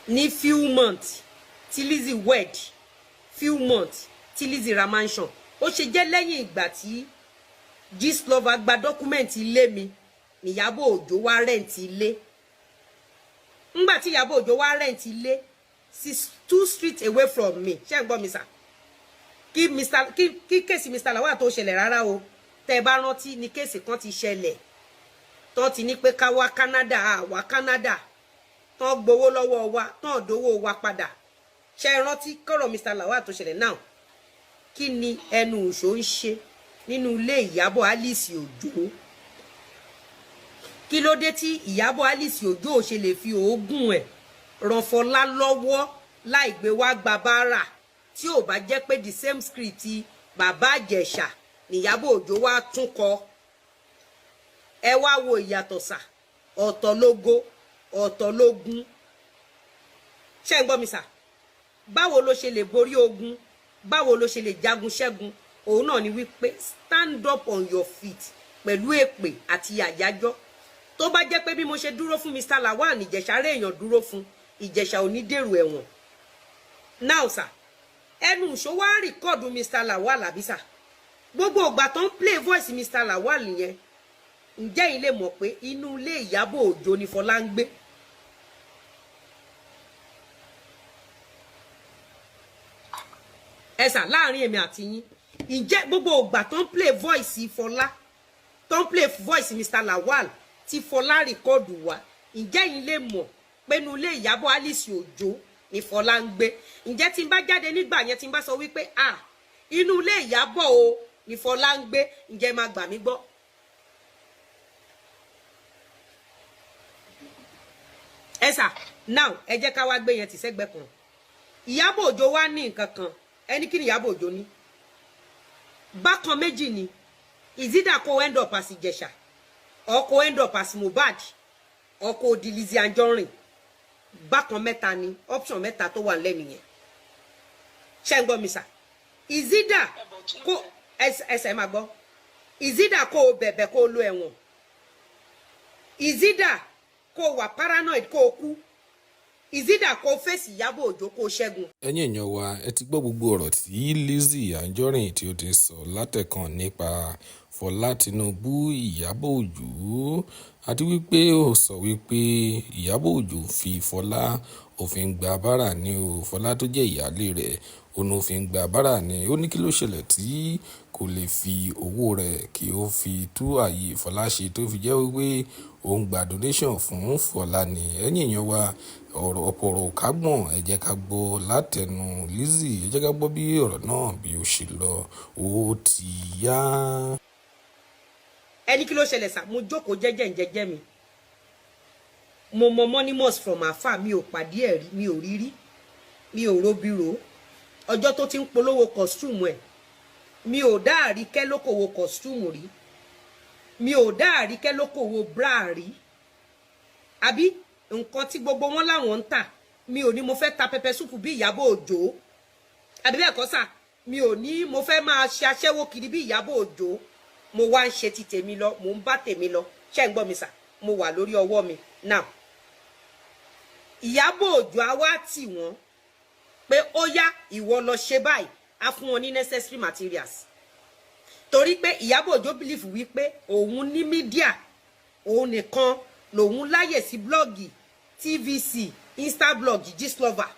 ní few months tí Lizzy wed, few months tí Lizzy ra mansion. Ó ṣe jẹ́ lẹ́yìn ìgbà tí Gistlover gba document ilé mi ni Ìyábọ̀ Òjó wá rent ilé. Ńgbà tí Ìyábọ̀ Òjó wá rent ilé 2 streets away from me. Ṣé ń gbọ́ mi sà? Kí kéèsì Mr. Lawal tó ṣẹlẹ̀ rárá o. Tẹ́ bá rántí ní kéèsì kan ti ṣẹlẹ̀. Tó ti ní pé ká wá Canada, wá Canada. Tó gbowó lọ́wọ́ wa, tó dówó wa padà. Ṣé rántí kọ́rọ̀ Mr. Lawal tó ṣẹlẹ̀ now? Kí ni ẹnu òṣó ń ṣe nínú ilé Ìyábọ̀ Alice Òjó? Kí ló dé tí Ìyábọ̀ Alice Òjó ṣe lè fi oògùn ẹ̀ ràn Fọlá lọ́wọ́ láì gbé wá gba báárà tí ò bá jẹ́ pé the same script bàbá Ìjẹ̀ṣà ni Ìyábọ̀ Òjó wá tún kọ? Ẹ wá wo ìyàtọ̀ sà, ọ̀tọ̀ lógo, ọ̀tọ̀ lógun. Ṣé ń gbọ́ mi sà? Báwo ló ṣe lè borí ogun? Báwo ló ṣe lè jagun ṣẹ́gun? Òun náà ni wípé stand up on your feet pẹ̀lú èpè àti àyájọ́. Tó bá jẹ́ pé bí mo ṣe dúró fún Mr. Lawal Ìjẹ̀ṣà rẹ̀ èèyàn dúró fún, Ìjẹ̀ṣà ò ní dèrò ẹ̀wọ̀n. Now sir, ẹnu ṣó wá rìkọ́ọ̀dù Mr. Lawal àbí sà? Gbogbo ìgbà tó ń play voice Mr. Lawal yẹn, ǹjẹ́ yín lè mọ̀ pé inú ilé Ìyábọ̀ Òjó ni Fọlá ń gbé? Ẹ sà, láàrin èmi àti yín, ǹjẹ́ gbogbo ìgbà tó ń play voice Fọlá, tó ń play voice Mr. Lawal tí Fọlá rìkọ́ọ̀dù wá, ǹjẹ́ yín lè mọ̀ pé inú ilé Ìyábọ̀ Alice Òjó ni Fọlá ń gbé? Ǹjẹ́ tí n bá jáde nígbà yẹn tí n bá sọ wípé inú ilé Ìyábọ̀ o ni Fọlá ń gbé, ǹjẹ́ máa gbà mí gbọ́? Ẹ sà, now ẹ jẹ́ ká wá gbé yẹn tì sẹ́gbẹ́ kan. Ìyábọ̀ Òjó wá ní nǹkan kan. Ẹni kí ni Ìyábọ̀ Òjó ní? Bákan méjì ni. Is either kó end up as Ìjẹ̀ṣà or kó end up as Mohbad or kó di Lizzy Anjorin. Bákan mẹ́ta ni, option mẹ́ta tó wà lẹ́nu yẹn. Ṣé ń gbọ́ mi sà? Is either kó ẹsẹ̀ máa gbọ́. Is either kó bẹ̀bẹ̀ kó lo ẹ̀wọ̀n. Is either kó wà paranoid kó kú. Is either kó fèsì Ìyábọ̀ Òjó kó ṣẹ́gun. Ẹ̀yin èèyàn wa, ẹ ti gbọ́ gbogbo ọ̀rọ̀ tí Lizzy Anjorin tí ó ti sọ látẹ̀kàn nípa Fọlá Tinubu, Ìyábọ̀ Òjó, àti wípé ó sọ wípé Ìyábọ̀ Òjó fi Fọlá òfin gba báárà ní o. Fọlá tó jẹ́ ìyáálé rẹ̀ òun òfin gba báárà ní. Ó ní kí ló ṣẹlẹ̀ tí kò lè fi owó rẹ̀ kí ó fi tú ààyè Fọlá ṣe tó fi jẹ́ wípé òun gba donation fún Fọlá ni. Ẹ̀yin èèyàn wa, ọ̀rọ̀ kágbọ̀n, ẹ jẹ́ ká gbọ́ látẹnu Lizzy, ẹ jẹ́ ká gbọ́ bí ọ̀rọ̀ náà bí ó ṣe lọ. Ó ti yá. Ẹni kí ló ṣẹlẹ̀ sà? Mo jókòó jẹ́jẹ́ mi. Mo mọ Monimus from afar, mi ò pàdé ẹ̀ rí, mi ò rí rí, mi ò robiro. Ọjọ́ tó ti ń polówó costume ẹ̀, mi ò dá Àríkẹ́ lókòwò costume rí, mi ò dá Àríkẹ́ lókòwò bra rí. Àbí nǹkan tí gbogbo wọn láwọn ń tà, mi ò ní mo fẹ́ ta pẹpẹ súpù bí Ìyábọ̀ Òjó. Àbí bẹ́ẹ̀ kọ́ sà, mi ò ní mo fẹ́ máa ṣe aṣẹ́wó kiri bí Ìyábọ̀ Òjó. Mo wá ń ṣe ti tèmi lọ, mo ń bá tèmi lọ. Ṣé ń gbọ́ mi sà? Mo wà lórí ọwọ́ mi. Now, Ìyábọ̀ Òjó á wá tì wọ́n pé ó yá ìwọ lọ ṣe báyìí, á fún wọn ní necessary materials. Torí pé Ìyábọ̀ Òjó believe wípé òun ní mídíà, òun nìkan lòun láyè sí blọ́ọ̀gì, TVC, Instablog, Gistlover.